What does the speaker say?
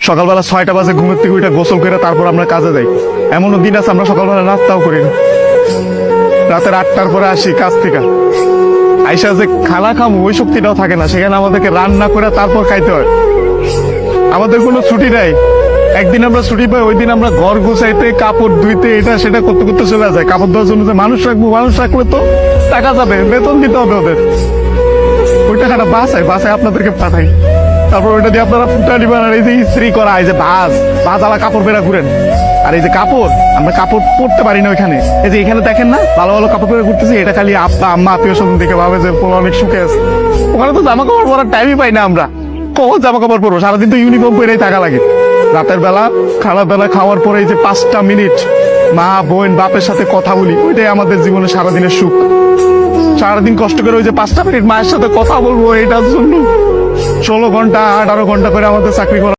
সকালবেলা 6টা বাজে ঘুমের থেকে উঠে গোসল করে তারপর আমরা কাজে যাই। এমনও দিন আছে আমরা সকালবেলা নাস্তাও করি না। রাতের 8টার পরে আসি কাজ থেকে, আইসা যে খানা খামো ওই শক্তিটাও থাকে না, সেখানে আমাদেরকে রান্না করে তারপর খাইতে হয়। আমাদের কোনো ছুটি নাই। একদিন আমরা ছুটি পাই, ওই দিন আমরা ঘর গুছাইতে, কাপড় ধুইতে, এটা সেটা করতে করতে চলে যায়। কাপড় ধোয়ার জন্য যে মানুষ রাখবো, মানুষ রাখলে তো টাকা যাবে, বেতন দিতে হবে ওদের। ওই টাকাটা বাসায় আপনাদেরকে পাঠাই, তারপর ওইটা দিয়ে আপনারা ফুটা দিবেন। আর এই যে ইস্ত্রি করা, এই যে ভাজালা কাপড় বেরা ঘুরেন, আর এই যে কাপড়, আমরা কাপড় পরতে পারি না ওইখানে। এই যে এখানে দেখেন না ভালো ভালো কাপড় পরে ঘুরতেছি, এটা খালি আব্বা আম্মা আত্মীয় স্বজন দেখে ভাবে যে পোলা অনেক সুখে আছে। ওখানে তো জামা কাপড় পরার টাইমই পাই না আমরা। কখন জামা কাপড় পরবো? সারাদিন তো ইউনিফর্ম পরেই থাকা লাগে। রাতের বেলা খারাপ বেলা খাওয়ার পরে এই যে 5টা মিনিট মা বোন বাপের সাথে কথা বলি, ওইটাই আমাদের জীবনে সারাদিনের সুখ। সারাদিন কষ্ট করে ওই যে 5টা মিনিট মায়ের সাথে কথা বলবো, এটার জন্য 16 ঘন্টা 18 ঘন্টা করে আমাদের চাকরি করা।